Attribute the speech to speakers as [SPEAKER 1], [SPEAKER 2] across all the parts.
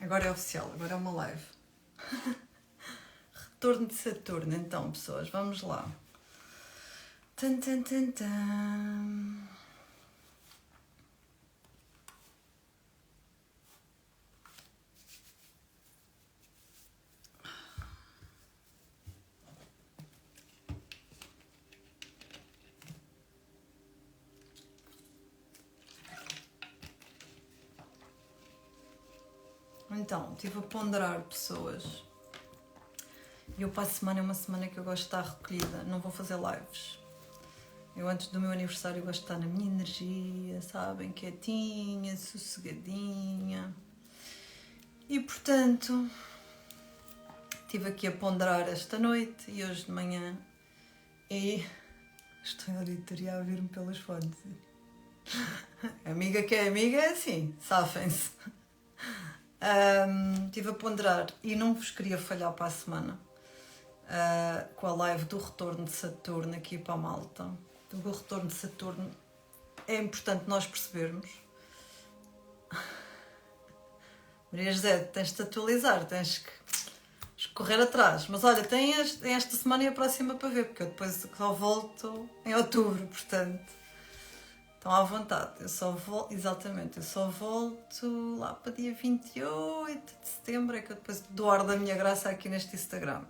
[SPEAKER 1] Agora é oficial, agora é uma live. Retorno de Saturno, então, pessoas, vamos lá. Tan, tan, tan, tan. Então, estive a ponderar, pessoas. E eu para a semana é uma semana que eu gosto de estar recolhida, não vou fazer lives. Eu antes do meu aniversário gosto de estar na minha energia, sabem, quietinha, sossegadinha. E portanto, estive aqui a ponderar esta noite e hoje de manhã e estou em auditoria a ouvir-me pelos fones. Amiga que é amiga é assim, safem-se. Estive a ponderar e não vos queria falhar para a semana com a live do retorno de Saturno aqui para a Malta. O retorno de Saturno é importante nós percebermos. Maria José, tens de te atualizar, tens que correr atrás. Mas olha, tem esta semana e a próxima para ver, porque eu depois só volto em outubro, portanto. Estão à vontade, eu só volto lá para dia 28 de setembro, é que eu depois dou ar da minha graça aqui neste Instagram.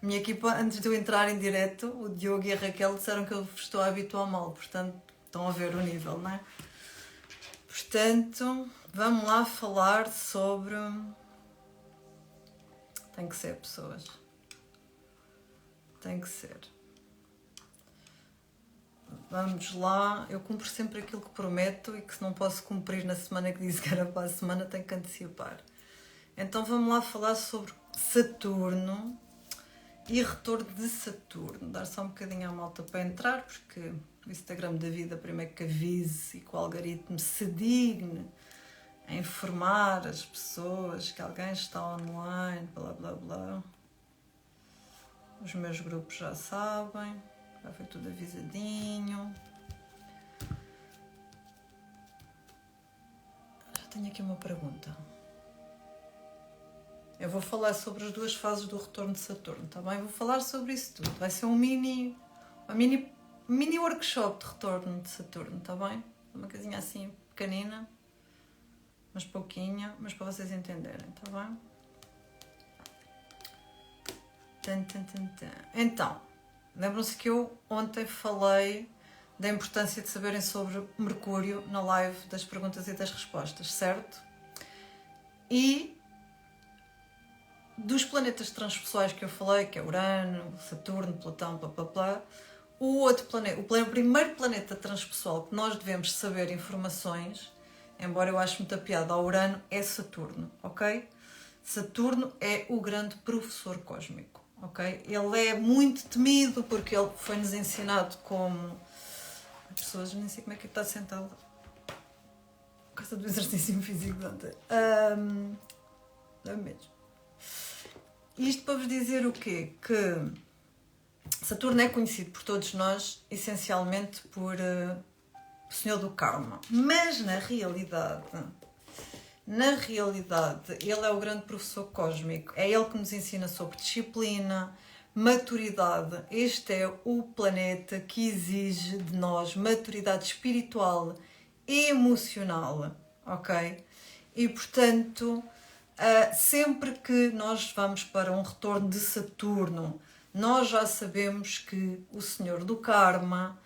[SPEAKER 1] A minha equipa, antes de eu entrar em direto, o Diogo e a Raquel disseram que eu estou a habituar mal, portanto, estão a ver o nível, não é? Portanto, vamos lá falar sobre... Tem que ser, pessoas. Tem que ser. Vamos lá, eu cumpro sempre aquilo que prometo e que se não posso cumprir na semana que disse que era para a semana, tenho que antecipar. Então vamos lá falar sobre Saturno e retorno de Saturno. Dar só um bocadinho à malta para entrar, porque o Instagram da vida primeiro que avise e que o algoritmo se digne a informar as pessoas que alguém está online, blá blá blá. Os meus grupos já sabem. Já foi tudo avisadinho. Já tenho aqui uma pergunta. Eu vou falar sobre as duas fases do retorno de Saturno, tá bem? Vou falar sobre isso tudo. Vai ser um mini workshop de retorno de Saturno, tá bem? Uma coisinha assim pequenina, mas pouquinha, mas para vocês entenderem, tá bem? Então, lembram-se que eu ontem falei da importância de saberem sobre Mercúrio na live das perguntas e das respostas, certo? E dos planetas transpessoais que eu falei, que é Urano, Saturno, Plutão, blá, o outro planeta, o primeiro planeta transpessoal que nós devemos saber informações, embora eu ache muita piada ao Urano, é Saturno, ok? Saturno é o grande professor cósmico, ok? Ele é muito temido porque ele foi-nos ensinado como... As pessoas, nem sei como é que está sentado. Coisa do exercício físico de ontem. É mesmo. Isto para vos dizer o quê? Que Saturno é conhecido por todos nós, essencialmente por o Senhor do Karma. Mas na realidade, ele é o grande professor cósmico. É ele que nos ensina sobre disciplina, maturidade. Este é o planeta que exige de nós maturidade espiritual e emocional, ok? E portanto, sempre que nós vamos para um retorno de Saturno, nós já sabemos que o Senhor do Karma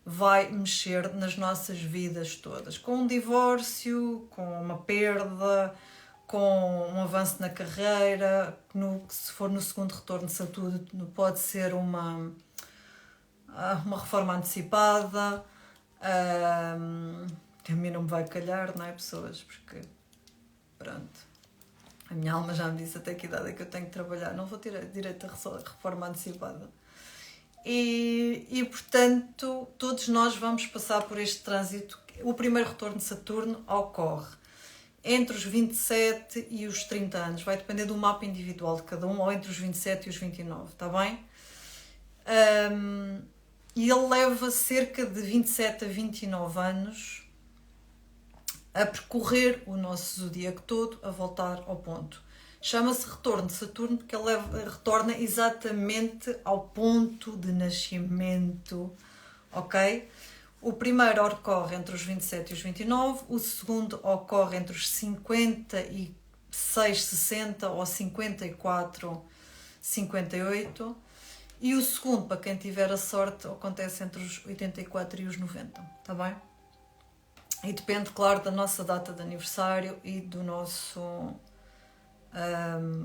[SPEAKER 1] vai mexer nas nossas vidas todas, com um divórcio, com uma perda, com um avanço na carreira, se for no segundo retorno de Saturno pode ser uma reforma antecipada, que a mim não me vai calhar, não é, pessoas? Porque, pronto, a minha alma já me disse até que idade é que eu tenho que trabalhar, não vou ter direito a reforma antecipada. E portanto, todos nós vamos passar por este trânsito. O primeiro retorno de Saturno ocorre entre os 27 e os 30 anos. Vai depender do mapa individual de cada um, ou entre os 27 e os 29, está bem? E ele leva cerca de 27 a 29 anos a percorrer o nosso zodíaco todo, a voltar ao ponto. Chama-se retorno de Saturno porque ele retorna exatamente ao ponto de nascimento, ok? O primeiro ocorre entre os 27 e os 29, o segundo ocorre entre os 56, 60 ou 54, 58, e o segundo, para quem tiver a sorte, acontece entre os 84 e os 90, está bem? E depende, claro, da nossa data de aniversário e do nosso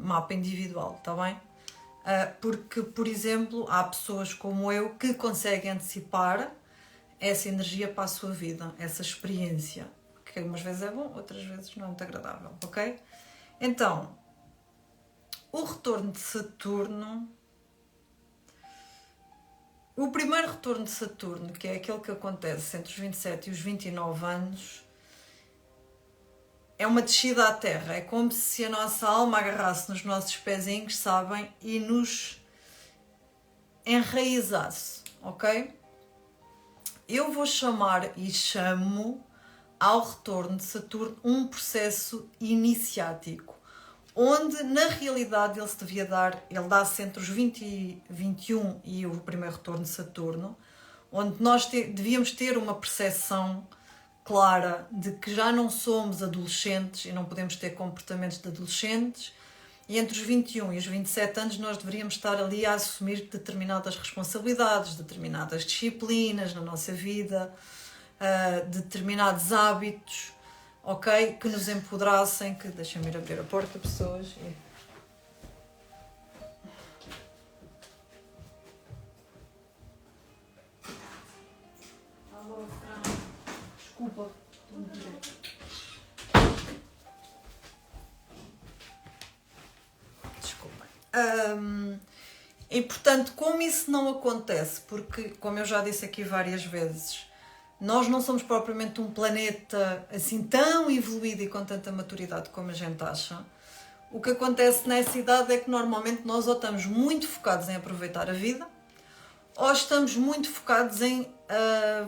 [SPEAKER 1] mapa individual, está bem? Porque, por exemplo, há pessoas como eu que conseguem antecipar essa energia para a sua vida, essa experiência, que umas vezes é bom, outras vezes não é muito agradável, ok? Então, o retorno de Saturno, o primeiro retorno de Saturno, que é aquele que acontece entre os 27 e os 29 anos, é uma descida à Terra, é como se a nossa alma agarrasse nos nossos pezinhos, sabem, e nos enraizasse, ok? Eu vou chamar e chamo ao retorno de Saturno um processo iniciático, onde na realidade ele se devia dar, ele dá-se entre os 20 e 21 e o primeiro retorno de Saturno, onde nós devíamos ter uma percepção clara de que já não somos adolescentes e não podemos ter comportamentos de adolescentes, e entre os 21 e os 27 anos nós deveríamos estar ali a assumir determinadas responsabilidades, determinadas disciplinas na nossa vida, determinados hábitos, ok? Que nos empoderassem, que deixem-me ir abrir a porta, pessoas. Alô, Fran. Desculpa. Desculpem. E portanto, como isso não acontece, porque, como eu já disse aqui várias vezes, nós não somos propriamente um planeta assim tão evoluído e com tanta maturidade como a gente acha. O que acontece nessa idade é que normalmente nós ou estamos muito focados em aproveitar a vida, ou estamos muito focados em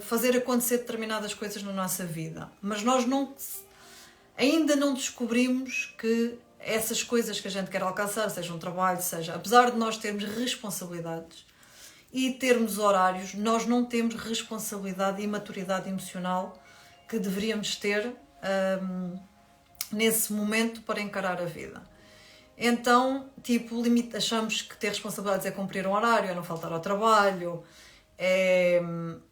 [SPEAKER 1] fazer acontecer determinadas coisas na nossa vida. Mas nós ainda não descobrimos que essas coisas que a gente quer alcançar, seja um trabalho, seja... Apesar de nós termos responsabilidades e termos horários, nós não temos responsabilidade e maturidade emocional que deveríamos ter nesse momento para encarar a vida. Então, tipo, achamos que ter responsabilidades é cumprir um horário, é não faltar ao trabalho,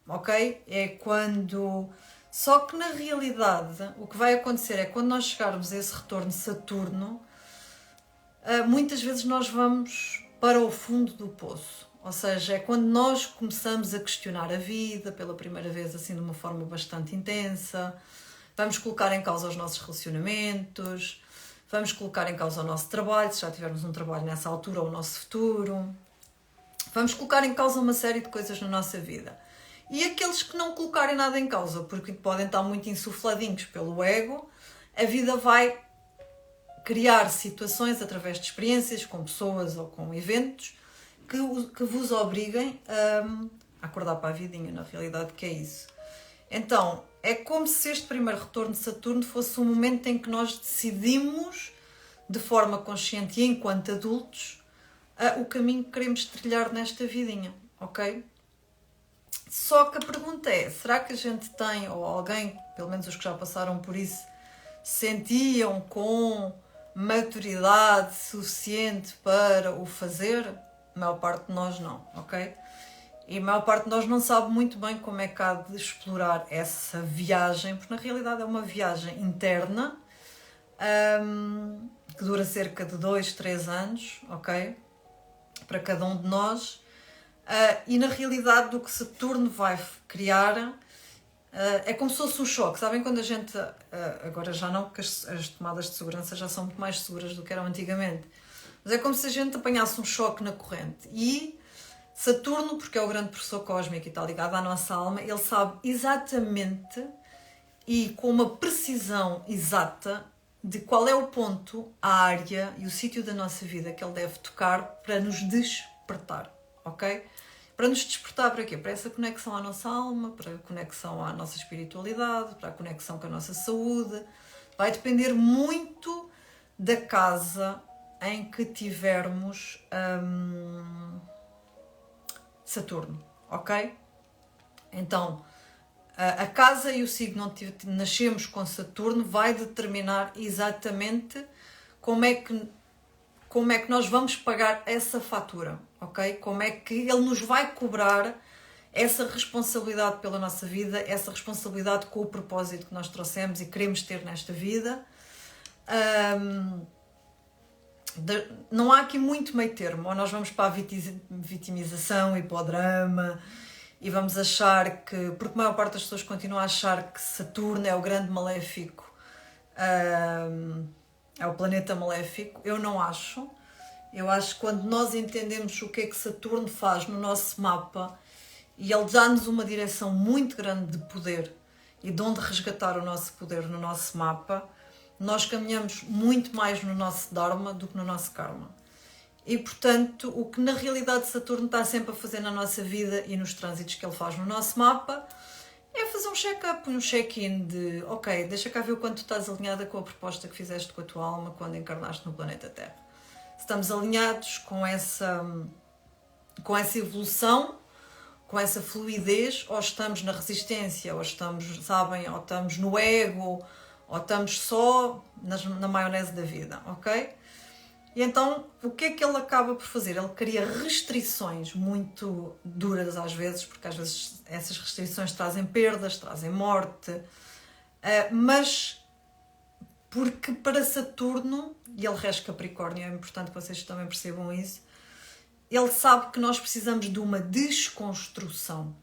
[SPEAKER 1] ok? É quando... Só que na realidade o que vai acontecer é que quando nós chegarmos a esse retorno de Saturno, muitas vezes nós vamos para o fundo do poço. Ou seja, é quando nós começamos a questionar a vida pela primeira vez assim de uma forma bastante intensa, vamos colocar em causa os nossos relacionamentos, vamos colocar em causa o nosso trabalho, se já tivermos um trabalho nessa altura, ou o nosso futuro. Vamos colocar em causa uma série de coisas na nossa vida. E aqueles que não colocarem nada em causa, porque podem estar muito insufladinhos pelo ego, a vida vai criar situações através de experiências, com pessoas ou com eventos, que vos obriguem a acordar para a vidinha, na realidade, que é isso. Então, é como se este primeiro retorno de Saturno fosse um momento em que nós decidimos, de forma consciente e enquanto adultos, o caminho que queremos trilhar nesta vidinha, ok? Só que a pergunta é, será que a gente tem, ou alguém, pelo menos os que já passaram por isso, sentiam com maturidade suficiente para o fazer? A maior parte de nós não, ok? E a maior parte de nós não sabe muito bem como é que há de explorar essa viagem, porque na realidade é uma viagem interna, que dura cerca de 2, 3 anos, ok? Para cada um de nós. E na realidade do que Saturno vai criar é como se fosse um choque. Sabem quando a gente, agora já não, porque as tomadas de segurança já são muito mais seguras do que eram antigamente, mas é como se a gente apanhasse um choque na corrente. E Saturno, porque é o grande professor cósmico e está ligado à nossa alma, ele sabe exatamente e com uma precisão exata de qual é o ponto, a área e o sítio da nossa vida que ele deve tocar para nos despertar, ok? para nos despertar para quê? Para essa conexão à nossa alma, para a conexão à nossa espiritualidade, para a conexão com a nossa saúde. Vai depender muito da casa em que tivermos Saturno, ok? Então, a casa e o signo onde nascemos com Saturno vai determinar exatamente como é que nós vamos pagar essa fatura, ok? Como é que ele nos vai cobrar essa responsabilidade pela nossa vida, essa responsabilidade com o propósito que nós trouxemos e queremos ter nesta vida. Não há aqui muito meio termo, ou nós vamos para a vitimização e para o drama e vamos achar que, porque a maior parte das pessoas continua a achar que Saturno é o grande maléfico, é o planeta maléfico. Eu não acho. Eu acho que quando nós entendemos o que é que Saturno faz no nosso mapa, e ele dá-nos uma direção muito grande de poder e de onde resgatar o nosso poder no nosso mapa, nós caminhamos muito mais no nosso Dharma do que no nosso Karma. E, portanto, o que na realidade Saturno está sempre a fazer na nossa vida e nos trânsitos que ele faz no nosso mapa é fazer um check-up, um check-in de ok, deixa cá ver o quanto tu estás alinhada com a proposta que fizeste com a tua alma quando encarnaste no planeta Terra. Se estamos alinhados com essa evolução, com essa fluidez, ou estamos na resistência, ou estamos, sabem, ou estamos no ego, ou estamos só na maionese da vida, ok? E então, o que é que ele acaba por fazer? Ele cria restrições muito duras às vezes, porque às vezes essas restrições trazem perdas, trazem morte, mas porque para Saturno, e ele rege Capricórnio, é importante que vocês também percebam isso, ele sabe que nós precisamos de uma desconstrução,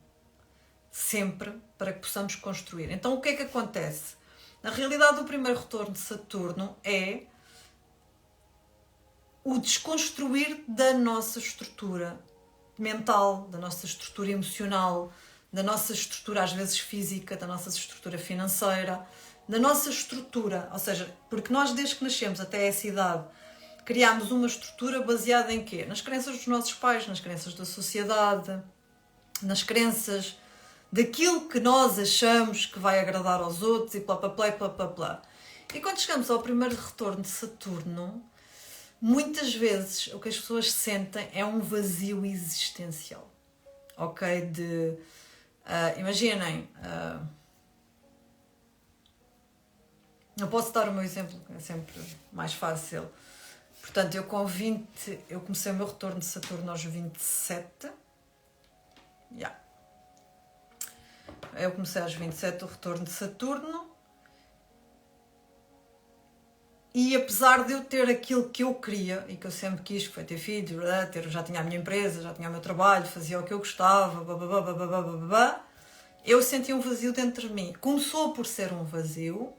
[SPEAKER 1] sempre, para que possamos construir. Então, o que é que acontece? Na realidade, o primeiro retorno de Saturno é o desconstruir da nossa estrutura mental, da nossa estrutura emocional, da nossa estrutura, às vezes, física, da nossa estrutura financeira, da nossa estrutura. Ou seja, porque nós, desde que nascemos até essa idade, criámos uma estrutura baseada em quê? Nas crenças dos nossos pais, nas crenças da sociedade, nas crenças daquilo que nós achamos que vai agradar aos outros e blá blá blá blá blá blá. E quando chegamos ao primeiro retorno de Saturno, muitas vezes o que as pessoas sentem é um vazio existencial, ok? Imaginem, eu posso dar o meu exemplo, é sempre mais fácil. Portanto, eu comecei o meu retorno de Saturno aos 27. Eu comecei aos 27 o retorno de Saturno. E apesar de eu ter aquilo que eu queria e que eu sempre quis, que foi ter filhos, já tinha a minha empresa, já tinha o meu trabalho, fazia o que eu gostava, eu sentia um vazio dentro de mim. Começou por ser um vazio.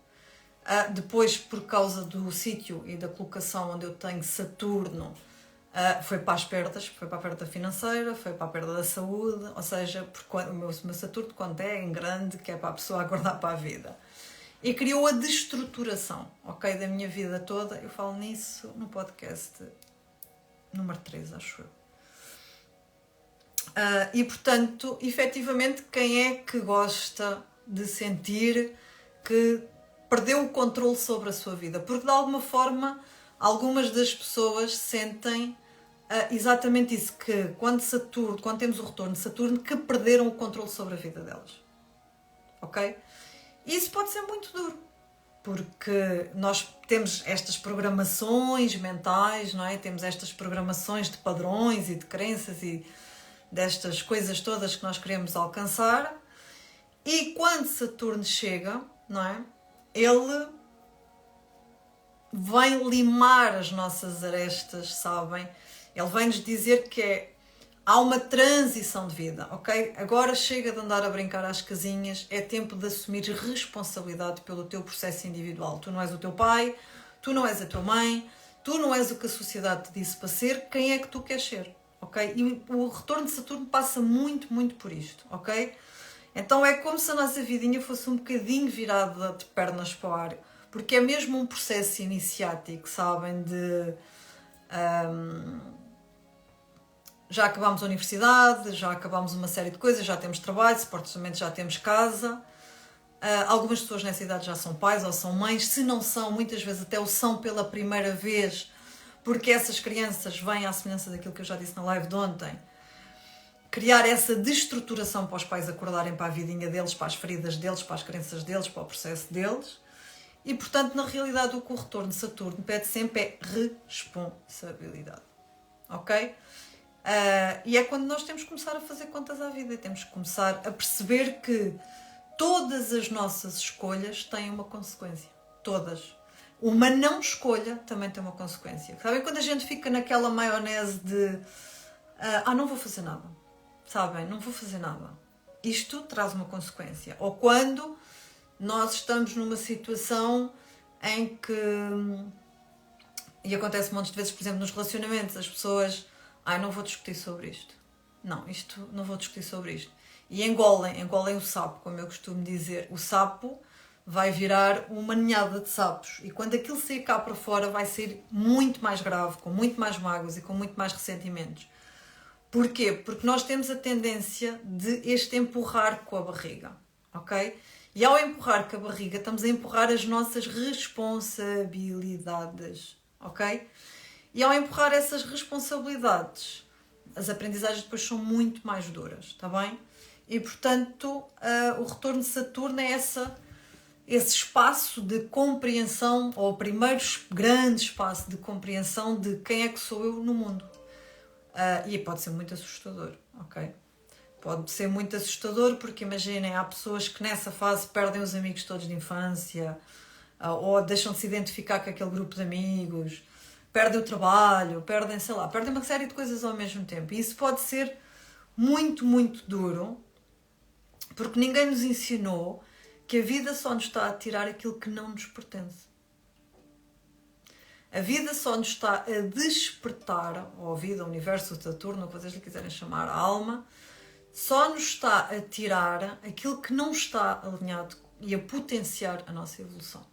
[SPEAKER 1] Depois, por causa do sítio e da colocação onde eu tenho Saturno, foi para as perdas, foi para a perda financeira, foi para a perda da saúde, ou seja, porque o meu Saturno, quando é em grande, que é para a pessoa acordar para a vida. E criou a destruturação, ok, da minha vida toda. Eu falo nisso no podcast número 3, acho eu. E, portanto, efetivamente, quem é que gosta de sentir que perdeu o controle sobre a sua vida? Porque, de alguma forma, algumas das pessoas sentem exatamente isso, que quando temos o retorno de Saturno, que perderam o controle sobre a vida delas. Ok? Isso pode ser muito duro, porque nós temos estas programações mentais, não é? Temos estas programações de padrões e de crenças e destas coisas todas que nós queremos alcançar, e quando Saturno chega, não é? Ele vem limar as nossas arestas, sabem? Ele vem-nos dizer que há uma transição de vida, ok? Agora chega de andar a brincar às casinhas, é tempo de assumir responsabilidade pelo teu processo individual. Tu não és o teu pai, tu não és a tua mãe, tu não és o que a sociedade te disse para ser, quem é que tu queres ser, ok? E o retorno de Saturno passa muito, muito por isto, ok? Então é como se a nossa vidinha fosse um bocadinho virada de pernas para o ar, porque é mesmo um processo iniciático, sabem, já acabámos a universidade, já acabámos uma série de coisas, já temos trabalho, supostamente já temos casa. Algumas pessoas nessa idade já são pais ou são mães, se não são, muitas vezes até o são pela primeira vez, porque essas crianças vêm à semelhança daquilo que eu já disse na live de ontem, criar essa destruturação para os pais acordarem para a vidinha deles, para as feridas deles, para as crenças deles, para o processo deles. E, portanto, na realidade, o que o retorno de Saturno pede sempre é responsabilidade. Ok? E é quando nós temos que começar a fazer contas à vida. Temos que começar a perceber que todas as nossas escolhas têm uma consequência. Todas. Uma não escolha também tem uma consequência. Sabem? Quando a gente fica naquela maionese de não vou fazer nada. Sabem? Não vou fazer nada. Isto traz uma consequência. Ou quando nós estamos numa situação em que, e acontece montes de vezes, por exemplo, nos relacionamentos, as pessoas, não vou discutir sobre isto. Não vou discutir sobre isto. E engolem o sapo, como eu costumo dizer. O sapo vai virar uma ninhada de sapos. E quando aquilo sair cá para fora, vai ser muito mais grave, com muito mais mágoas e com muito mais ressentimentos. Porquê? Porque nós temos a tendência de este empurrar com a barriga, ok? E ao empurrar com a barriga, estamos a empurrar as nossas responsabilidades, ok? E ao empurrar essas responsabilidades, as aprendizagens depois são muito mais duras, está bem? E, portanto, o retorno de Saturno é esse espaço de compreensão, ou o primeiro grande espaço de compreensão de quem é que sou eu no mundo. E pode ser muito assustador, ok? Pode ser muito assustador porque, imaginem, há pessoas que nessa fase perdem os amigos todos de infância, ou deixam de se identificar com aquele grupo de amigos, perdem o trabalho, perdem uma série de coisas ao mesmo tempo. E isso pode ser muito, muito duro, porque ninguém nos ensinou que a vida só nos está a tirar aquilo que não nos pertence. A vida só nos está a despertar, ou a vida, o universo, o Saturno, o que vocês lhe quiserem chamar, a alma, só nos está a tirar aquilo que não está alinhado e a potenciar a nossa evolução.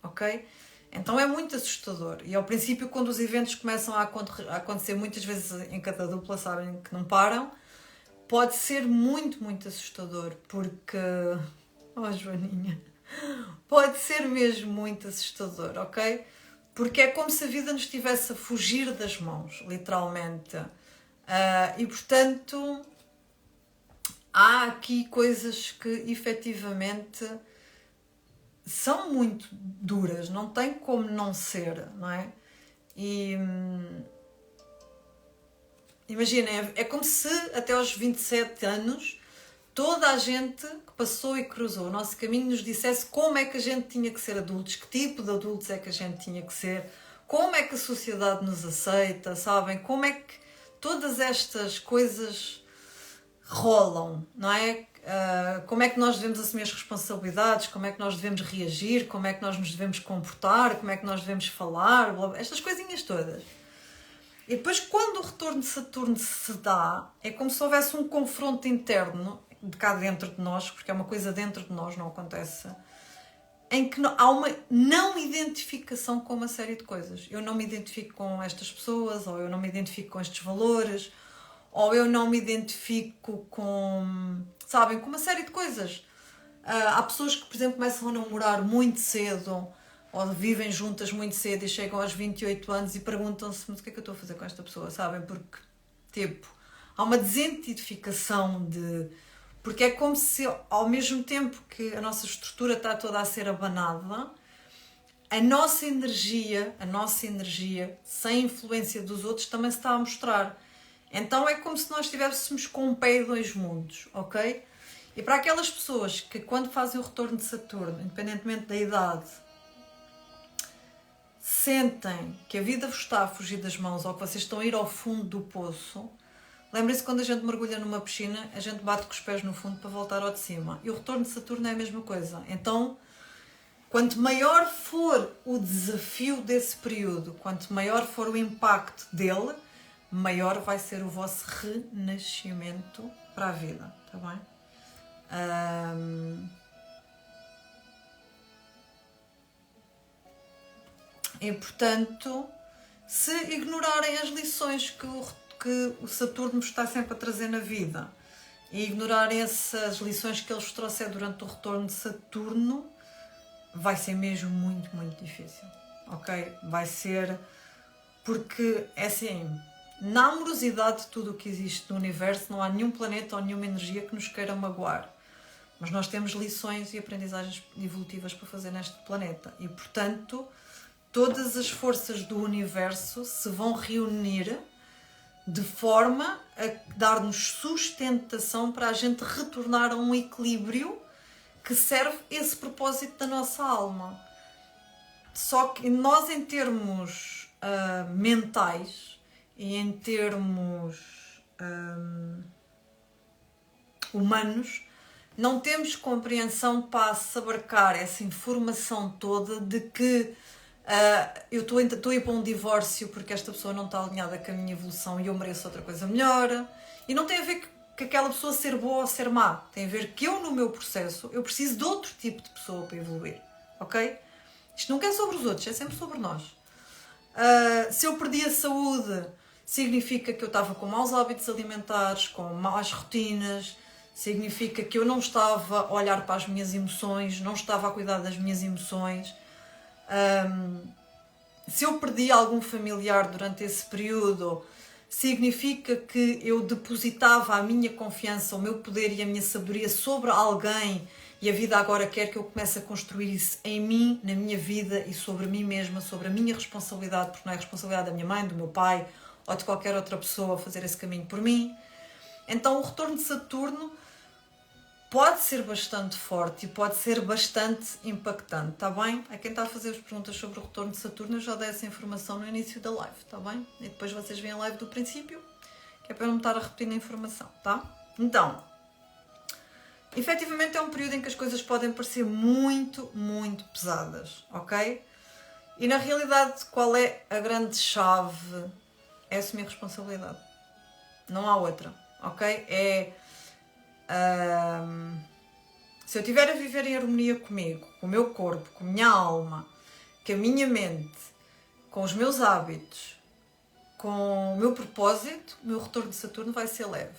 [SPEAKER 1] Ok? Então é muito assustador. E ao princípio, quando os eventos começam a acontecer muitas vezes em cada dupla, sabem que não param, pode ser muito, muito assustador, porque... Joaninha... Pode ser mesmo muito assustador, ok? Porque é como se a vida nos estivesse a fugir das mãos, literalmente. E, portanto, há aqui coisas que, efetivamente, são muito duras. Não tem como não ser, não é? E... imaginem, é como se até aos 27 anos toda a gente que passou e cruzou o nosso caminho nos dissesse como é que a gente tinha que ser adultos, que tipo de adultos é que a gente tinha que ser, como é que a sociedade nos aceita, sabem? Como é que todas estas coisas rolam, não é? Como é que nós devemos assumir as responsabilidades, como é que nós devemos reagir, como é que nós nos devemos comportar, como é que nós devemos falar, blá, blá, estas coisinhas todas. E depois, quando o retorno de Saturno se dá, é como se houvesse um confronto interno de cá dentro de nós, porque é uma coisa dentro de nós, não acontece, em que há uma não identificação com uma série de coisas. Eu não me identifico com estas pessoas, ou eu não me identifico com estes valores, ou eu não me identifico com, sabem, com uma série de coisas. Há pessoas que, por exemplo, começam a namorar muito cedo, ou vivem juntas muito cedo e chegam aos 28 anos e perguntam-se, mas o que é que eu estou a fazer com esta pessoa, sabem? Porque, tipo, há uma desidentificação de... Porque é como se, ao mesmo tempo que a nossa estrutura está toda a ser abanada, a nossa energia, sem influência dos outros, também se está a mostrar. Então é como se nós estivéssemos com um pé e dois mundos, ok? E para aquelas pessoas que, quando fazem o retorno de Saturno, independentemente da idade, sentem que a vida vos está a fugir das mãos ou que vocês estão a ir ao fundo do poço, lembrem-se, quando a gente mergulha numa piscina, a gente bate com os pés no fundo para voltar ao de cima. E o retorno de Saturno é a mesma coisa. Então, quanto maior for o desafio desse período, quanto maior for o impacto dele, maior vai ser o vosso renascimento para a vida, está bem? E, portanto, se ignorarem as lições que que o Saturno vos está sempre a trazer na vida e ignorar essas lições que ele vos trouxe durante o retorno de Saturno, vai ser mesmo muito, muito difícil, ok? Vai ser, porque é assim, na amorosidade de tudo o que existe no universo, não há nenhum planeta ou nenhuma energia que nos queira magoar. Mas nós temos lições e aprendizagens evolutivas para fazer neste planeta. E, portanto, todas as forças do universo se vão reunir de forma a dar-nos sustentação para a gente retornar a um equilíbrio que serve esse propósito da nossa alma. Só que nós, em termos mentais e em termos humanos, não temos compreensão para se abarcar essa informação toda de que eu estou a ir para um divórcio porque esta pessoa não está alinhada com a minha evolução e eu mereço outra coisa melhor. E não tem a ver com aquela pessoa ser boa ou ser má. Tem a ver que eu, no meu processo, eu preciso de outro tipo de pessoa para evoluir. Ok? Isto nunca é sobre os outros, é sempre sobre nós. Se eu perdi a saúde, significa que eu estava com maus hábitos alimentares, com más rotinas, significa que eu não estava a olhar para as minhas emoções, não estava a cuidar das minhas emoções. Se eu perdi algum familiar durante esse período, significa que eu depositava a minha confiança, o meu poder e a minha sabedoria sobre alguém e a vida agora quer que eu comece a construir isso em mim, na minha vida e sobre mim mesma, sobre a minha responsabilidade, porque não é responsabilidade da minha mãe, do meu pai ou de qualquer outra pessoa fazer esse caminho por mim. Então o retorno de Saturno pode ser bastante forte e pode ser bastante impactante, está bem? A quem está a fazer as perguntas sobre o retorno de Saturno, eu já dei essa informação no início da live, está bem? E depois vocês veem a live do princípio, que é para eu não estar a repetir a informação, tá? Então, efetivamente é um período em que as coisas podem parecer muito, muito pesadas, ok? E na realidade, qual é a grande chave? É assumir responsabilidade. Não há outra, ok? Se eu estiver a viver em harmonia comigo, com o meu corpo, com a minha alma, com a minha mente, com os meus hábitos, com o meu propósito, o meu retorno de Saturno vai ser leve.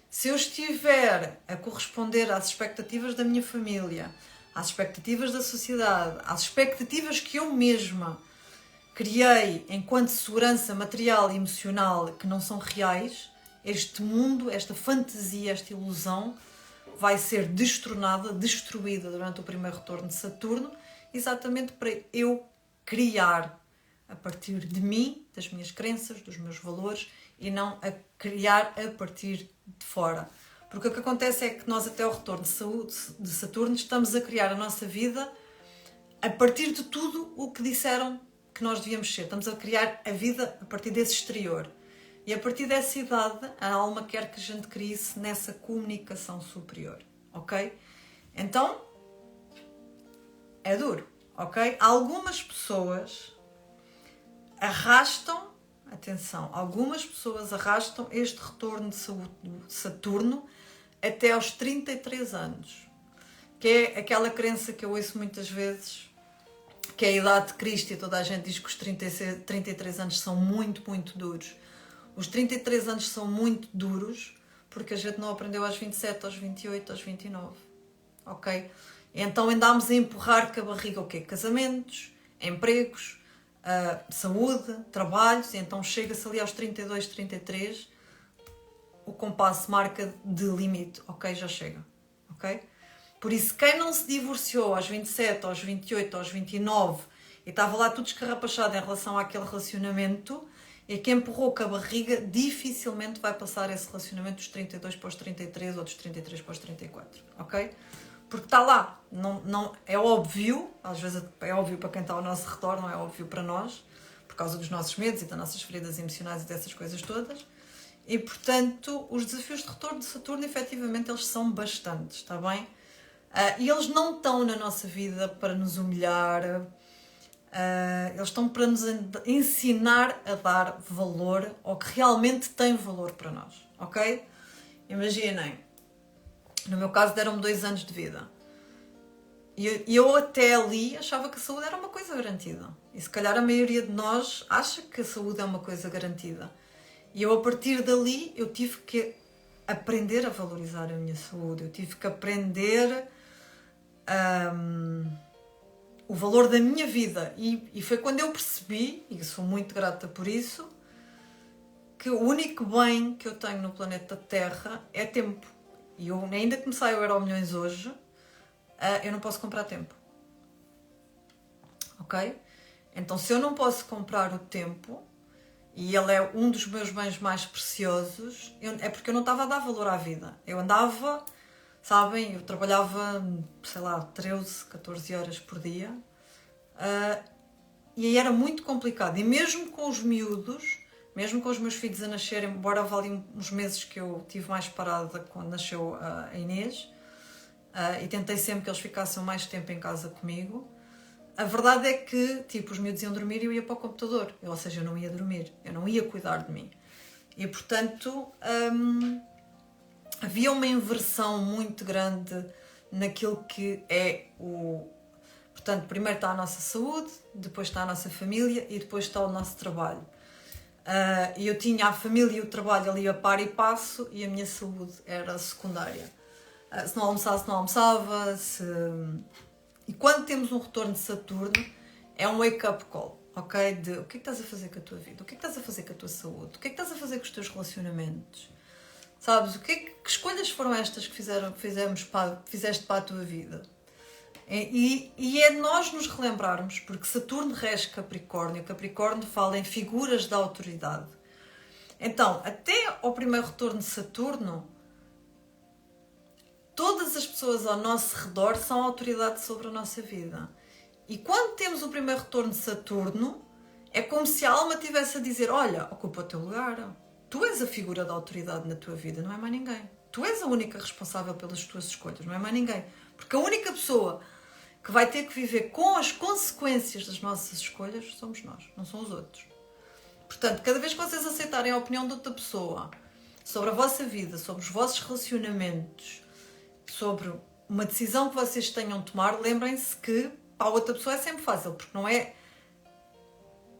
[SPEAKER 1] Se eu estiver a corresponder às expectativas da minha família, às expectativas da sociedade, às expectativas que eu mesma criei enquanto segurança material e emocional que não são reais, este mundo, esta fantasia, esta ilusão vai ser destronada, destruída durante o primeiro retorno de Saturno, exatamente para eu criar a partir de mim, das minhas crenças, dos meus valores, e não a criar a partir de fora. Porque o que acontece é que nós, até o retorno de Saturno, estamos a criar a nossa vida a partir de tudo o que disseram que nós devíamos ser. Estamos a criar a vida a partir desse exterior. E a partir dessa idade, a alma quer que a gente crie-se nessa comunicação superior, ok? Então, é duro, ok? Algumas pessoas arrastam, atenção, algumas pessoas arrastam este retorno de Saturno até aos 33 anos, que é aquela crença que eu ouço muitas vezes, que é a idade de Cristo, e toda a gente diz que os 33 anos são muito, muito duros. Os 33 anos são muito duros porque a gente não aprendeu aos 27, aos 28, aos 29, ok? Então andámos a empurrar com a barriga o quê? Casamentos, empregos, saúde, trabalhos, e então chega-se ali aos 32, 33, o compasso marca de limite, ok? Já chega, ok? Por isso, quem não se divorciou aos 27, aos 28, aos 29 e estava lá tudo escarrapachado em relação àquele relacionamento, e quem empurrou com a barriga dificilmente vai passar esse relacionamento dos 32 para os 33 ou dos 33 para os 34, ok? Porque está lá, não, é óbvio, às vezes é óbvio para quem está ao nosso redor, não é óbvio para nós, por causa dos nossos medos e das nossas feridas emocionais e dessas coisas todas. E, portanto, os desafios de retorno de Saturno, efetivamente, eles são bastantes, está bem? E eles não estão na nossa vida para nos humilhar, eles estão para nos ensinar a dar valor ao que realmente tem valor para nós, ok? Imaginem, no meu caso deram-me 2 anos de vida e eu até ali achava que a saúde era uma coisa garantida, e se calhar a maioria de nós acha que a saúde é uma coisa garantida, E eu, a partir dali, eu tive que aprender a valorizar a minha saúde, eu tive que aprender o valor da minha vida. E foi quando eu percebi, e sou muito grata por isso, que o único bem que eu tenho no planeta Terra é tempo. E eu, ainda que me saia o Euromilhões hoje, eu não posso comprar tempo. Ok? Então, se eu não posso comprar o tempo, e ele é um dos meus bens mais preciosos, é porque eu não estava a dar valor à vida. Eu andava, sabem, eu trabalhava, sei lá, 13, 14 horas por dia, e aí era muito complicado. E mesmo com os miúdos, mesmo com os meus filhos a nascerem, embora houve ali uns meses que eu tive mais parada quando nasceu a Inês, e tentei sempre que eles ficassem mais tempo em casa comigo, a verdade é que, tipo, os miúdos iam dormir e eu ia para o computador. Ou seja, eu não ia dormir, eu não ia cuidar de mim. E, portanto, havia uma inversão muito grande naquilo que é o... Portanto, primeiro está a nossa saúde, depois está a nossa família e depois está o nosso trabalho. E eu tinha a família e o trabalho ali a par e passo e a minha saúde era secundária. Se não almoçasse, não almoçava, E quando temos um retorno de Saturno, é um wake-up call, ok? De o que é que estás a fazer com a tua vida? O que é que estás a fazer com a tua saúde? O que é que estás a fazer com os teus relacionamentos? Sabes? Que escolhas foram estas que fizeste para a tua vida? E é nós nos relembrarmos, porque Saturno rege Capricórnio. Capricórnio fala em figuras da autoridade. Então, até ao primeiro retorno de Saturno, todas as pessoas ao nosso redor são autoridade sobre a nossa vida. E quando temos o primeiro retorno de Saturno, é como se a alma estivesse a dizer: olha, ocupa o teu lugar. Tu és a figura da autoridade na tua vida, não é mais ninguém. Tu és a única responsável pelas tuas escolhas, não é mais ninguém. Porque a única pessoa que vai ter que viver com as consequências das nossas escolhas somos nós, não são os outros. Portanto, cada vez que vocês aceitarem a opinião de outra pessoa sobre a vossa vida, sobre os vossos relacionamentos, sobre uma decisão que vocês tenham de tomar, lembrem-se que para a outra pessoa é sempre fácil, porque não é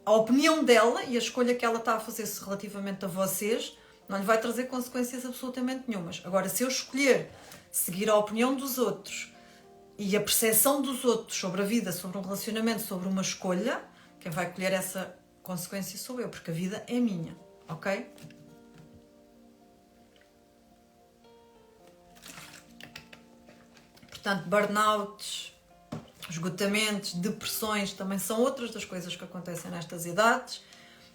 [SPEAKER 1] a opinião dela e a escolha que ela está a fazer relativamente a vocês não lhe vai trazer consequências absolutamente nenhumas. Agora, se eu escolher seguir a opinião dos outros e a percepção dos outros sobre a vida, sobre um relacionamento, sobre uma escolha, quem vai colher essa consequência sou eu, porque a vida é minha, ok? Portanto, burnouts, esgotamentos, depressões também são outras das coisas que acontecem nestas idades,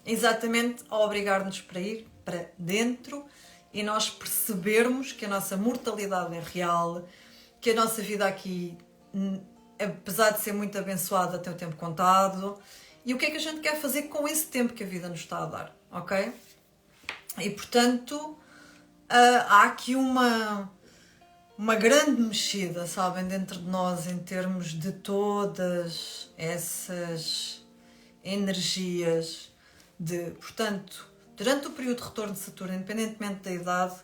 [SPEAKER 1] exatamente a obrigar-nos para ir para dentro e nós percebermos que a nossa mortalidade é real, que a nossa vida aqui, apesar de ser muito abençoada, tem o tempo contado, e o que é que a gente quer fazer com esse tempo que a vida nos está a dar, ok? E, portanto, há aqui uma grande mexida, sabem, dentro de nós em termos de todas essas energias portanto, durante o período de retorno de Saturno, independentemente da idade,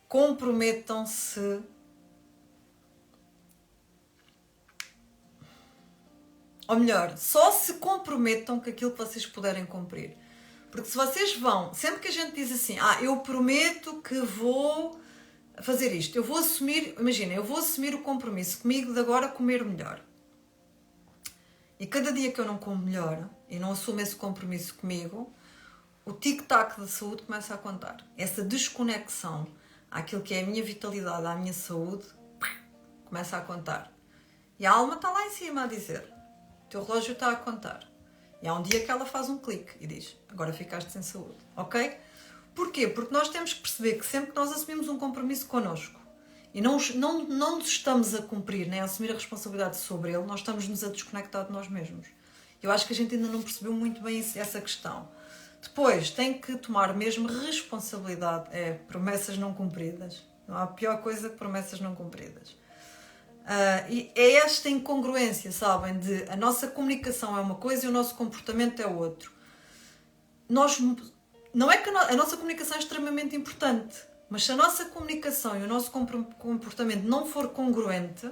[SPEAKER 1] comprometam-se ou melhor, só se comprometam com aquilo que vocês puderem cumprir. Porque se vocês vão, sempre que a gente diz assim, eu prometo que vou fazer isto, eu vou assumir, imagina, eu vou assumir o compromisso comigo de agora comer melhor. E cada dia que eu não como melhor e não assumo esse compromisso comigo, o tic-tac da saúde começa a contar. Essa desconexão àquilo que é a minha vitalidade, à minha saúde, começa a contar. E a alma está lá em cima a dizer, o teu relógio está a contar. E há um dia que ela faz um clique e diz, agora ficaste sem saúde, ok? Porquê? Porque nós temos que perceber que sempre que nós assumimos um compromisso connosco e não nos estamos a cumprir, nem a assumir a responsabilidade sobre ele, nós estamos-nos a desconectar de nós mesmos. Eu acho que a gente ainda não percebeu muito bem essa questão. Depois, tem que tomar mesmo responsabilidade. Promessas não cumpridas. Não há pior coisa que promessas não cumpridas. E é esta incongruência, sabem, de a nossa comunicação é uma coisa e o nosso comportamento é outro. Não é que a nossa comunicação é extremamente importante, mas se a nossa comunicação e o nosso comportamento não for congruente,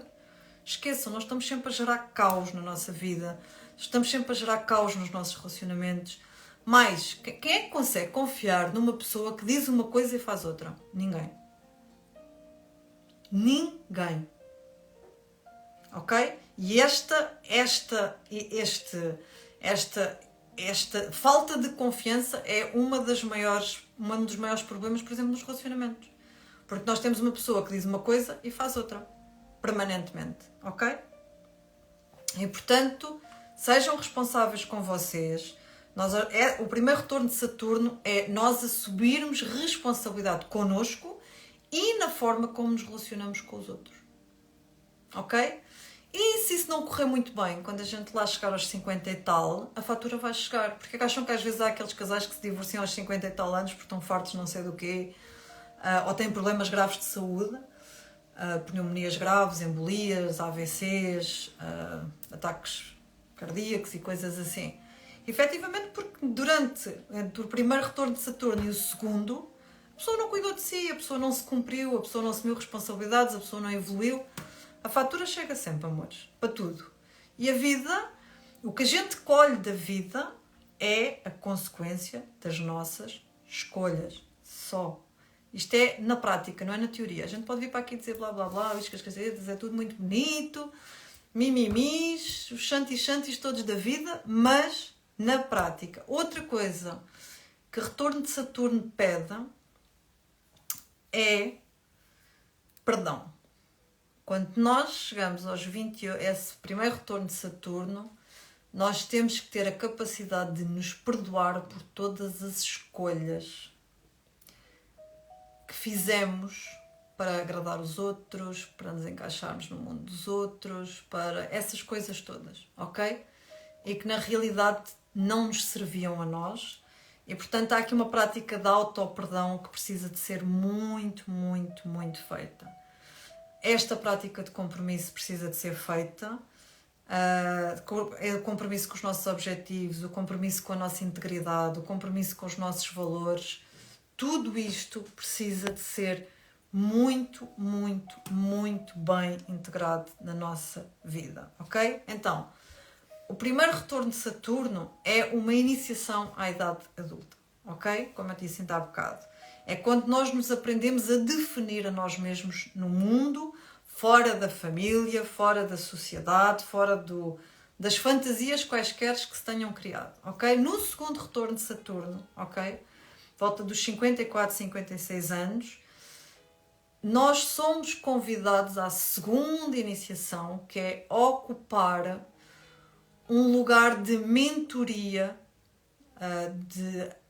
[SPEAKER 1] esqueçam, nós estamos sempre a gerar caos na nossa vida, estamos sempre a gerar caos nos nossos relacionamentos, Mas quem é que consegue confiar numa pessoa que diz uma coisa e faz outra? Ninguém. Ninguém. Ok? E esta falta de confiança é um dos maiores problemas, por exemplo, nos relacionamentos. Porque nós temos uma pessoa que diz uma coisa e faz outra. Permanentemente. Ok? E, portanto, sejam responsáveis com vocês. O primeiro retorno de Saturno é nós assumirmos responsabilidade connosco e na forma como nos relacionamos com os outros. Ok? E se isso não correr muito bem, quando a gente lá chegar aos 50 e tal, a fatura vai chegar. Porque acham que às vezes há aqueles casais que se divorciam aos 50 e tal anos porque estão fartos não sei do quê, ou têm problemas graves de saúde, pneumonias graves, embolias, AVCs, ataques cardíacos e coisas assim. Efetivamente porque entre o primeiro retorno de Saturno e o segundo, a pessoa não cuidou de si, a pessoa não se cumpriu, a pessoa não assumiu responsabilidades, a pessoa não evoluiu. A fatura chega sempre, amores, para tudo. E a vida, o que a gente colhe da vida é a consequência das nossas escolhas. Só. Isto é na prática, não é na teoria. A gente pode vir para aqui dizer blá blá blá, as casetas, é tudo muito bonito, mimimis, os chantis todos da vida, mas na prática. Outra coisa que retorno de Saturno pede é perdão. Quando nós chegamos aos 28, esse primeiro retorno de Saturno, nós temos que ter a capacidade de nos perdoar por todas as escolhas que fizemos para agradar os outros, para nos encaixarmos no mundo dos outros, para essas coisas todas, ok? E que na realidade não nos serviam a nós. E portanto há aqui uma prática de auto-perdão que precisa de ser muito, muito, muito feita. Esta prática de compromisso precisa de ser feita, o compromisso com os nossos objetivos, o compromisso com a nossa integridade, o compromisso com os nossos valores, tudo isto precisa de ser muito, muito, muito bem integrado na nossa vida, ok? Então, o primeiro retorno de Saturno é uma iniciação à idade adulta, ok? Como eu disse ainda há bocado. É quando nós nos aprendemos a definir a nós mesmos no mundo, fora da família, fora da sociedade, fora das fantasias quaisquer que se tenham criado, ok? No segundo retorno de Saturno, ok? Volta dos 54, 56 anos, nós somos convidados à segunda iniciação, que é ocupar um lugar de mentoria, de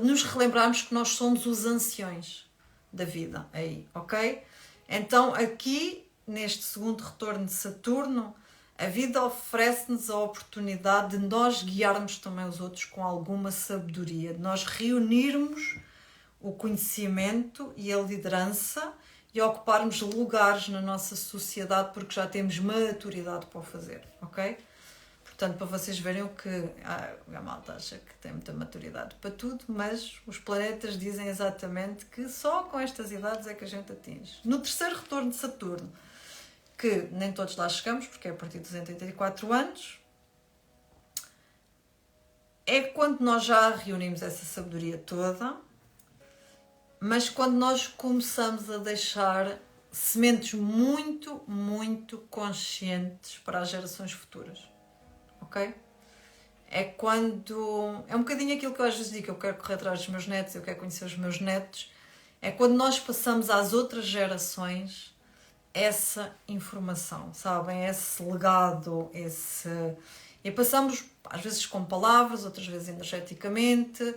[SPEAKER 1] nos relembrarmos que nós somos os anciões da vida, aí, ok? Então aqui, neste segundo retorno de Saturno, a vida oferece-nos a oportunidade de nós guiarmos também os outros com alguma sabedoria, de nós reunirmos o conhecimento e a liderança e ocuparmos lugares na nossa sociedade porque já temos maturidade para o fazer, ok? Portanto, para vocês verem o que a malta acha que tem muita maturidade para tudo, mas os planetas dizem exatamente que só com estas idades é que a gente atinge. No terceiro retorno de Saturno, que nem todos lá chegamos, porque é a partir dos 84 anos, é quando nós já reunimos essa sabedoria toda, mas quando nós começamos a deixar sementes muito, muito conscientes para as gerações futuras. Ok? É quando... É um bocadinho aquilo que eu às vezes digo, eu quero correr atrás dos meus netos, eu quero conhecer os meus netos. É quando nós passamos às outras gerações essa informação, sabem? Esse legado, E passamos, às vezes com palavras, outras vezes energeticamente,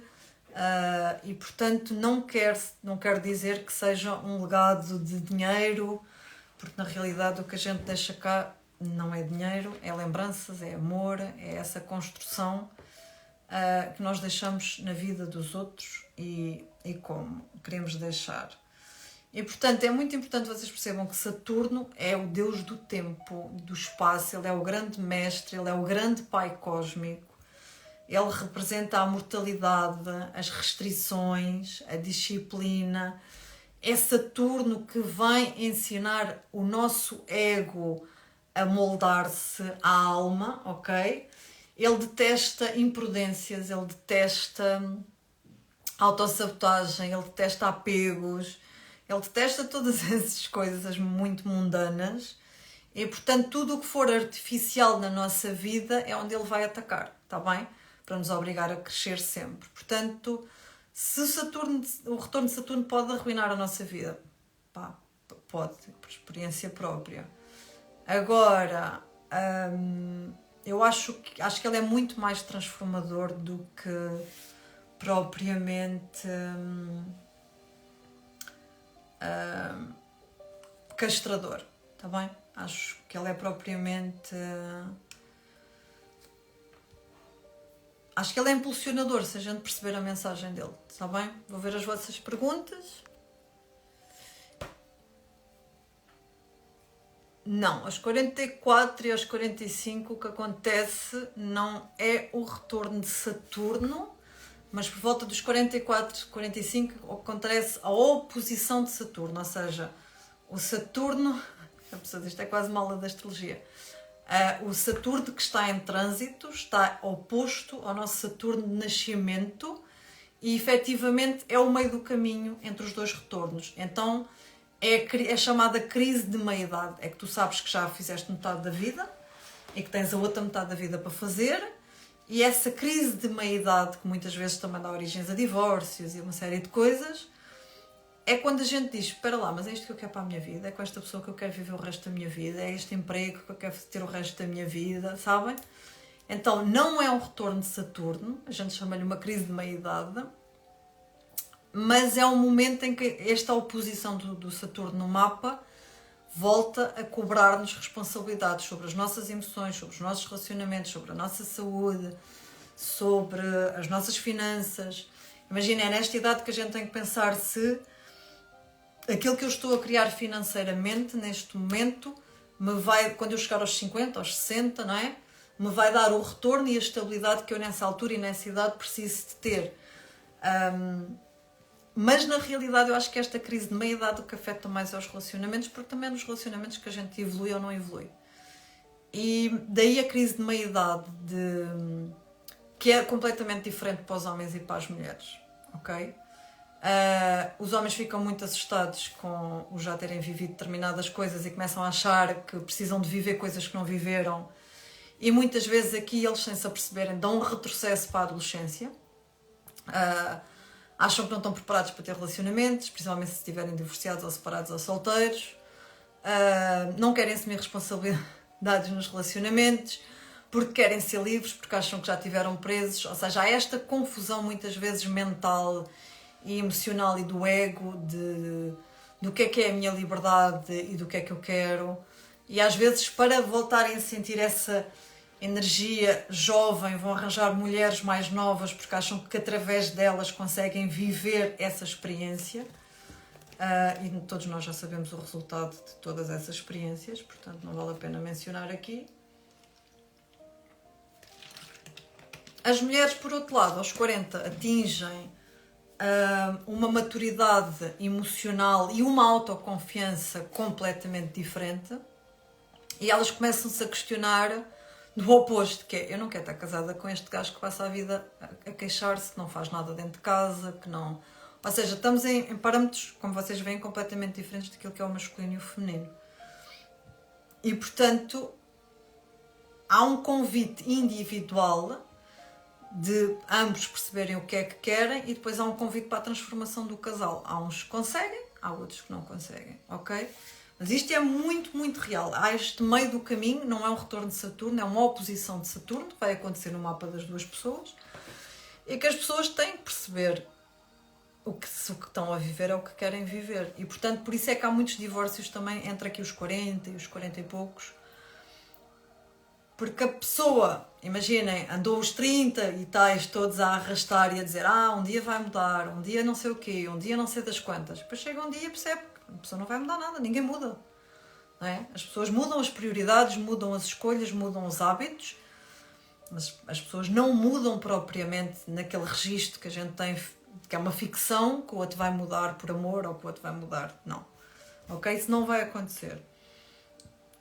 [SPEAKER 1] e portanto não quer dizer que seja um legado de dinheiro, porque na realidade o que a gente deixa cá não é dinheiro, é lembranças, é amor, é essa construção que nós deixamos na vida dos outros e como queremos deixar. E portanto é muito importante vocês percebam que Saturno é o deus do tempo, do espaço, ele é o grande mestre, ele é o grande pai cósmico, ele representa a mortalidade, as restrições, a disciplina. É Saturno que vem ensinar o nosso ego a moldar-se à alma, ok? Ele detesta imprudências, ele detesta autossabotagem, ele detesta apegos, ele detesta todas essas coisas muito mundanas e, portanto, tudo o que for artificial na nossa vida é onde ele vai atacar, está bem? Para nos obrigar a crescer sempre. Portanto, se o retorno de Saturno pode arruinar a nossa vida, pá, pode, por experiência própria. Agora, eu acho que ele é muito mais transformador do que propriamente castrador, está bem? Acho que ele é propriamente... acho que ele é impulsionador, se a gente perceber a mensagem dele, está bem? Vou ver as vossas perguntas. Não, aos 44 e aos 45 o que acontece não é o retorno de Saturno, mas por volta dos 44, 45 acontece a oposição de Saturno, ou seja, o Saturno, isto é quase uma aula da astrologia, o Saturno que está em trânsito está oposto ao nosso Saturno de nascimento e efetivamente é o meio do caminho entre os dois retornos. Então é chamada crise de meia-idade, é que tu sabes que já fizeste metade da vida e que tens a outra metade da vida para fazer, e essa crise de meia-idade, que muitas vezes também dá origens a divórcios e uma série de coisas, é quando a gente diz, espera lá, mas é isto que eu quero para a minha vida, é com esta pessoa que eu quero viver o resto da minha vida, é este emprego que eu quero ter o resto da minha vida, sabem? Então não é um retorno de Saturno, a gente chama-lhe uma crise de meia-idade, mas é um momento em que esta oposição do Saturno no mapa volta a cobrar-nos responsabilidades sobre as nossas emoções, sobre os nossos relacionamentos, sobre a nossa saúde, sobre as nossas finanças. Imagina, é nesta idade que a gente tem que pensar se aquilo que eu estou a criar financeiramente neste momento me vai, quando eu chegar aos 50, aos 60, não é? Me vai dar o retorno e a estabilidade que eu nessa altura e nessa idade preciso de ter. Mas na realidade eu acho que esta crise de meia-idade o que afeta mais aos relacionamentos, porque também é nos relacionamentos que a gente evolui ou não evolui. E daí a crise de meia-idade, que é completamente diferente para os homens e para as mulheres, ok? Os homens ficam muito assustados com o já terem vivido determinadas coisas e começam a achar que precisam de viver coisas que não viveram, e muitas vezes aqui eles, sem se aperceberem, dão um retrocesso para a adolescência. Acham que não estão preparados para ter relacionamentos, principalmente se estiverem divorciados ou separados ou solteiros. Não querem assumir responsabilidades nos relacionamentos, porque querem ser livres, porque acham que já estiveram presos. Ou seja, há esta confusão muitas vezes mental e emocional e do ego, do que é a minha liberdade e do que é que eu quero. E às vezes, para voltarem a sentir essa energia jovem, vão arranjar mulheres mais novas porque acham que através delas conseguem viver essa experiência, e todos nós já sabemos o resultado de todas essas experiências, portanto não vale a pena mencionar aqui. As mulheres, por outro lado, aos 40 atingem uma maturidade emocional e uma autoconfiança completamente diferente, e elas começam-se a questionar do oposto, que é, eu não quero estar casada com este gajo que passa a vida a queixar-se, que não faz nada dentro de casa, que não... Ou seja, estamos em parâmetros, como vocês veem, completamente diferentes daquilo que é o masculino e o feminino. E, portanto, há um convite individual de ambos perceberem o que é que querem, e depois há um convite para a transformação do casal. Há uns que conseguem, há outros que não conseguem, ok? Mas isto é muito, muito real. Há este meio do caminho, não é um retorno de Saturno, é uma oposição de Saturno, que vai acontecer no mapa das duas pessoas, e que as pessoas têm que perceber o que estão a viver é o que querem viver. E, portanto, por isso é que há muitos divórcios também entre aqui os 40 e os 40 e poucos. Porque a pessoa, imaginem, andou os 30 e tais todos a arrastar e a dizer um dia vai mudar, um dia não sei o quê, um dia não sei das quantas. Depois chega um dia e percebe que a pessoa não vai mudar nada, ninguém muda. Não é? As pessoas mudam as prioridades, mudam as escolhas, mudam os hábitos, mas as pessoas não mudam propriamente naquele registro que a gente tem, que é uma ficção, que o outro vai mudar por amor ou que o outro vai mudar. Não. Ok? Isso não vai acontecer.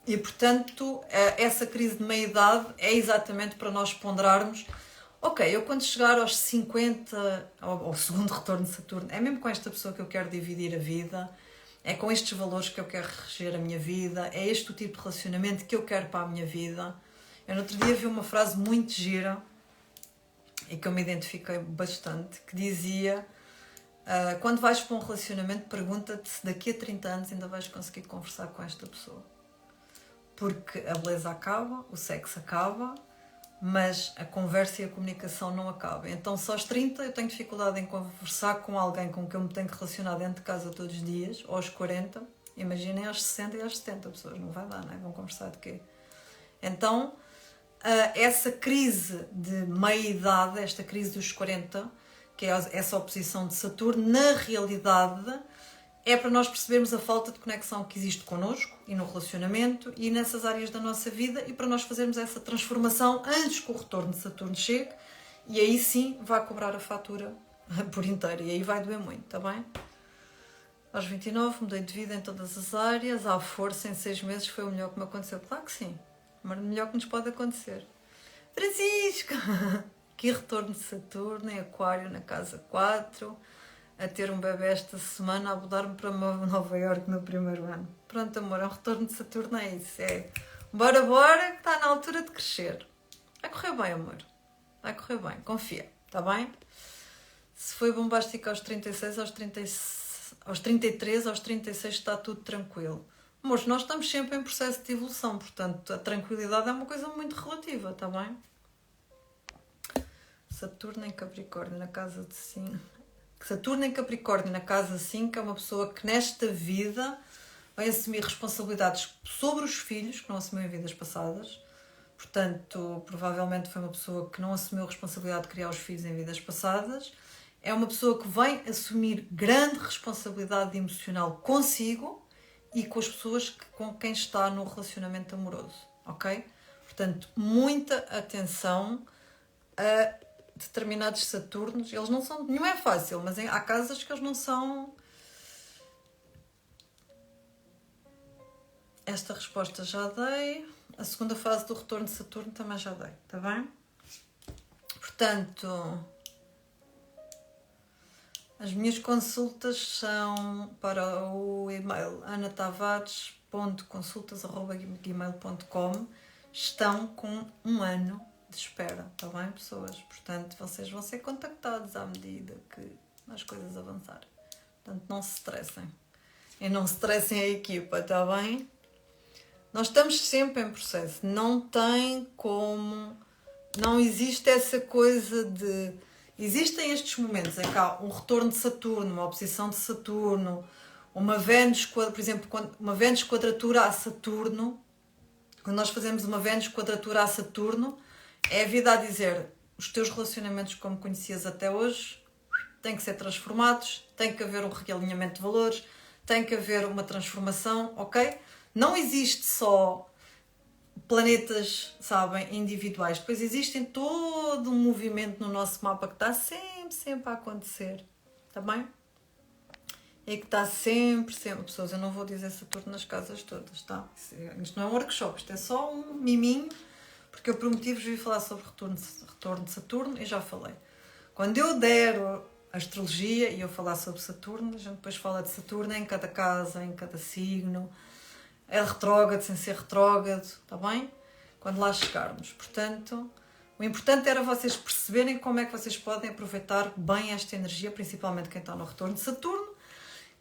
[SPEAKER 1] E, portanto, essa crise de meia-idade é exatamente para nós ponderarmos: ok, eu quando chegar aos 50, ao segundo retorno de Saturno, é mesmo com esta pessoa que eu quero dividir a vida, é com estes valores que eu quero reger a minha vida, é este o tipo de relacionamento que eu quero para a minha vida. Eu no outro dia vi uma frase muito gira e que eu me identifiquei bastante, que dizia: quando vais para um relacionamento, pergunta-te se daqui a 30 anos ainda vais conseguir conversar com esta pessoa. Porque a beleza acaba, o sexo acaba, mas a conversa e a comunicação não acabam. Então, só aos 30 eu tenho dificuldade em conversar com alguém com quem eu me tenho que relacionar dentro de casa todos os dias, ou aos 40, imaginem aos 60 e aos 70 pessoas, não vai dar, não é? Vão conversar de quê? Então, essa crise de meia-idade, esta crise dos 40, que é essa oposição de Saturno, na realidade é para nós percebermos a falta de conexão que existe connosco e no relacionamento e nessas áreas da nossa vida, e para nós fazermos essa transformação antes que o retorno de Saturno chegue, e aí sim vai cobrar a fatura por inteiro, e aí vai doer muito, está bem? Aos 29 mudei de vida em todas as áreas, à força, em 6 meses foi o melhor que me aconteceu. Claro que sim, mas o melhor que nos pode acontecer. Francisco! Que retorno de Saturno em Aquário na casa 4, a ter um bebê esta semana, a mudar-me para Nova Iorque no primeiro ano. Pronto, amor, é um retorno de Saturno, é isso. É bora, que está na altura de crescer. Vai correr bem, amor. Vai correr bem, confia, está bem? Se foi bombástico aos 36, aos 33, aos 36 está tudo tranquilo. Amor, nós estamos sempre em processo de evolução, portanto, a tranquilidade é uma coisa muito relativa, está bem? Saturno em Capricórnio na casa de 5. Saturno em Capricórnio na casa 5 é uma pessoa que nesta vida vai assumir responsabilidades sobre os filhos que não assumiu em vidas passadas. Portanto, provavelmente foi uma pessoa que não assumiu a responsabilidade de criar os filhos em vidas passadas. É uma pessoa que vai assumir grande responsabilidade emocional consigo e com as pessoas com quem está no relacionamento amoroso, ok? Portanto, muita atenção a determinados Saturnos. Eles não são, nenhum é fácil, mas há casas que eles não são. Esta resposta já dei. A segunda fase do retorno de Saturno também já dei, está bem? Portanto, as minhas consultas são para o e-mail anatavares.consultas@gmail.com. Estão com 1 ano de espera, está bem, pessoas? Portanto, vocês vão ser contactados à medida que as coisas avançarem. Portanto, não se estressem. E não se estressem a equipa, está bem? Nós estamos sempre em processo. Não tem como... Não existe essa coisa de... Existem estes momentos em que há um retorno de Saturno, uma oposição de Saturno, uma Vênus, por exemplo, uma Vênus quadratura a Saturno. Quando nós fazemos uma Vênus quadratura a Saturno, é a vida a dizer: os teus relacionamentos como conhecias até hoje têm que ser transformados, tem que haver um realinhamento de valores, tem que haver uma transformação, ok? Não existe só planetas, sabem, individuais. Depois existe todo um movimento no nosso mapa que está sempre a acontecer, está bem? E que está sempre... Pessoas, eu não vou dizer Saturno nas casas todas, tá? Isto não é um workshop, isto é só um miminho, porque eu prometi-vos vir falar sobre retorno de Saturno e já falei. Quando eu der a astrologia e eu falar sobre Saturno, a gente depois fala de Saturno em cada casa, em cada signo, é retrógrado, sem ser retrógrado, está bem? Quando lá chegarmos. Portanto, o importante era vocês perceberem como é que vocês podem aproveitar bem esta energia, principalmente quem está no retorno de Saturno.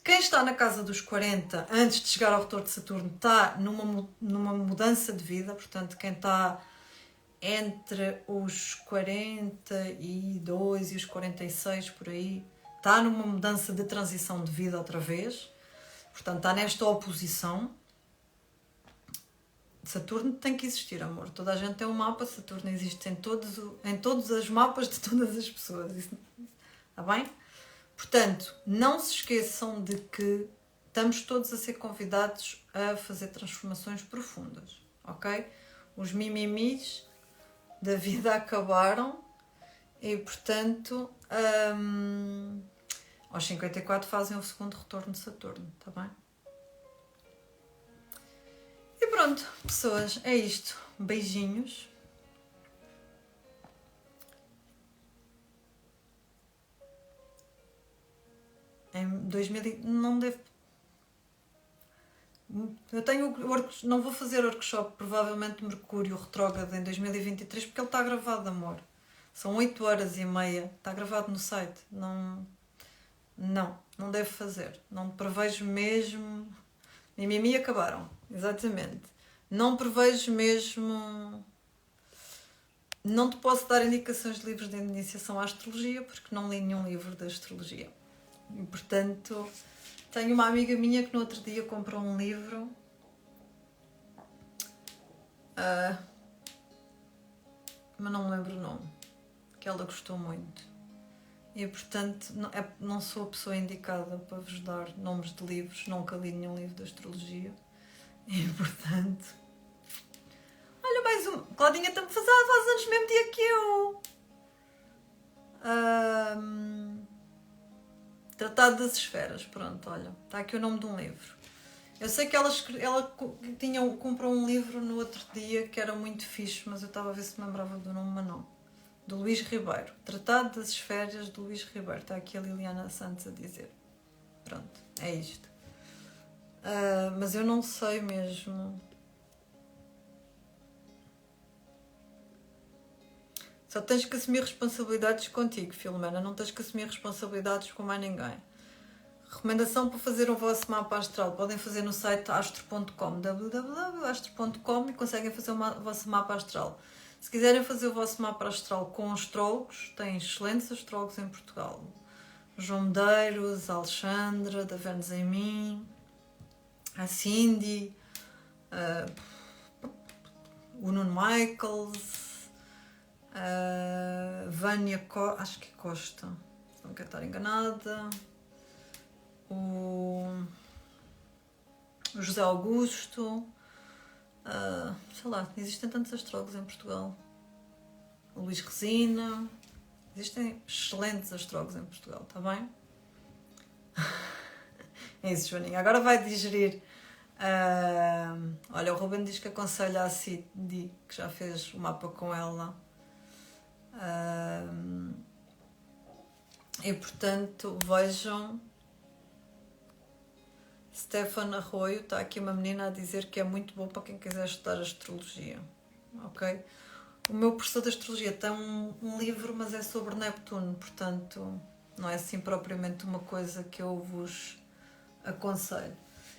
[SPEAKER 1] Quem está na casa dos 40, antes de chegar ao retorno de Saturno, está numa mudança de vida. Portanto, quem está entre os 42 e os 46, por aí, está numa mudança de transição de vida outra vez. Portanto, está nesta oposição. Saturno tem que existir, amor. Toda a gente tem um mapa. Saturno existe em todos os mapas de todas as pessoas. Está bem? Portanto, não se esqueçam de que estamos todos a ser convidados a fazer transformações profundas, ok? Os mimimis da vida acabaram e, portanto, aos 54 fazem o segundo retorno de Saturno, está bem? E pronto. pronto, pessoas, é isto. Beijinhos. Em 2000 não deve... Eu tenho... Não vou fazer workshop, provavelmente Mercúrio retrógrado em 2023, porque ele está gravado, amor. São 8h30. Está gravado no site. Não deve fazer. Não prevejo mesmo... Mimimi acabaram. Exatamente. Não prevejo mesmo... Não te posso dar indicações de livros de iniciação à astrologia, porque não li nenhum livro de astrologia. E, portanto, tenho uma amiga minha que no outro dia comprou um livro mas não me lembro o nome, que ela gostou muito. E, portanto, não sou a pessoa indicada para vos dar nomes de livros, nunca li nenhum livro de astrologia. E, portanto... Olha, mais um... Claudinha está-me faz anos no mesmo dia que eu. Tratado das Esferas, pronto, olha, está aqui o nome de um livro. Eu sei que ela comprou um livro no outro dia que era muito fixe, mas eu estava a ver se me lembrava do nome, mas não. Do Luís Ribeiro. Tratado das Esferas do Luís Ribeiro. Está aqui a Liliana Santos a dizer. Pronto, é isto. Mas eu não sei mesmo. Só tens que assumir responsabilidades contigo, Filomena. Não tens que assumir responsabilidades com mais ninguém. Recomendação para fazer o vosso mapa astral. Podem fazer no site astro.com, www.astro.com, e conseguem fazer o vosso mapa astral. Se quiserem fazer o vosso mapa astral com astrólogos, tem excelentes astrólogos em Portugal. João Medeiros, a Alexandra, da Vênus em Mim, a Cindy, o Nuno Michaels, Vânia Costa, acho que é Costa, se não quero estar enganada, o José Augusto, sei lá, existem tantos astrólogos em Portugal, o Luís Resina, existem excelentes astrólogos em Portugal, está bem? É isso, Joaninha, agora vai digerir. Olha, o Ruben diz que aconselha a Cindy, que já fez o mapa com ela. E portanto, vejam. Stefan Arroio, está aqui uma menina a dizer que é muito bom para quem quiser estudar astrologia. Ok? O meu professor de astrologia tem um livro, mas é sobre Neptuno, portanto, não é assim propriamente uma coisa que eu vos aconselho.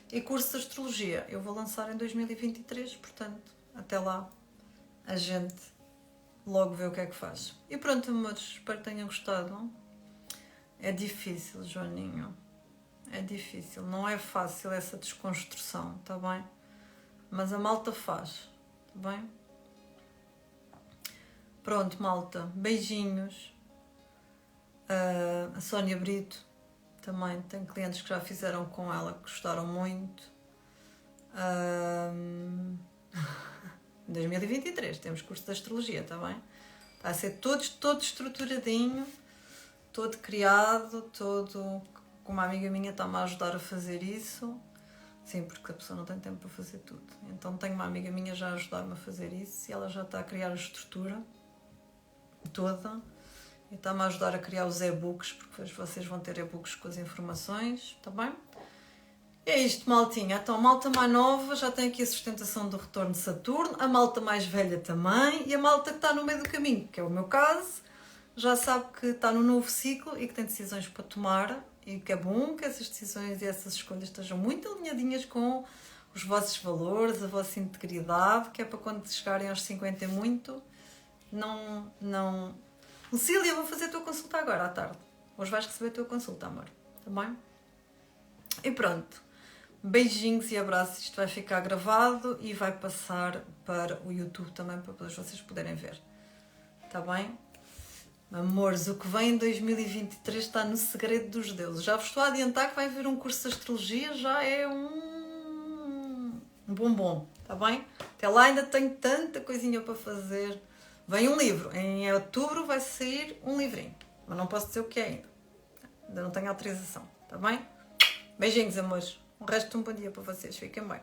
[SPEAKER 1] E curso de astrologia eu vou lançar em 2023, portanto, até lá a gente logo vê o que é que faz. E pronto, amores, espero que tenham gostado. É difícil, Joaninho. É difícil. Não é fácil essa desconstrução, tá bem? Mas a malta faz, tá bem? Pronto, malta. Beijinhos. A Sónia Brito também. Tem clientes que já fizeram com ela que gostaram muito. Em 2023 temos curso de astrologia, tá bem? Vai ser todo estruturadinho, todo criado, todo... Uma amiga minha está-me a ajudar a fazer isso. Sim, porque a pessoa não tem tempo para fazer tudo. Então tenho uma amiga minha já a ajudar-me a fazer isso e ela já está a criar a estrutura toda. E está-me a ajudar a criar os e-books, porque depois vocês vão ter e-books com as informações, está bem? É isto, maltinha. Então, a malta mais nova já tem aqui a sustentação do retorno de Saturno, a malta mais velha também, e a malta que está no meio do caminho, que é o meu caso, já sabe que está no novo ciclo e que tem decisões para tomar, e que é bom que essas decisões e essas escolhas estejam muito alinhadinhas com os vossos valores, a vossa integridade, que é para quando chegarem aos 50 e muito, não... Lucília, vou fazer a tua consulta agora à tarde. Hoje vais receber a tua consulta, amor. Tá bem? E pronto. Beijinhos e abraços. Isto vai ficar gravado e vai passar para o YouTube também, para depois vocês poderem ver. Tá bem? Amores, o que vem em 2023 está no segredo dos deuses. Já vos estou a adiantar que vai haver um curso de astrologia, já é um bombom, tá bem? Até lá ainda tenho tanta coisinha para fazer. Vem um livro, em outubro vai sair um livrinho, mas não posso dizer o que é ainda não tenho autorização, tá bem? Beijinhos, amores. O resto de um bom dia para vocês, fiquem bem.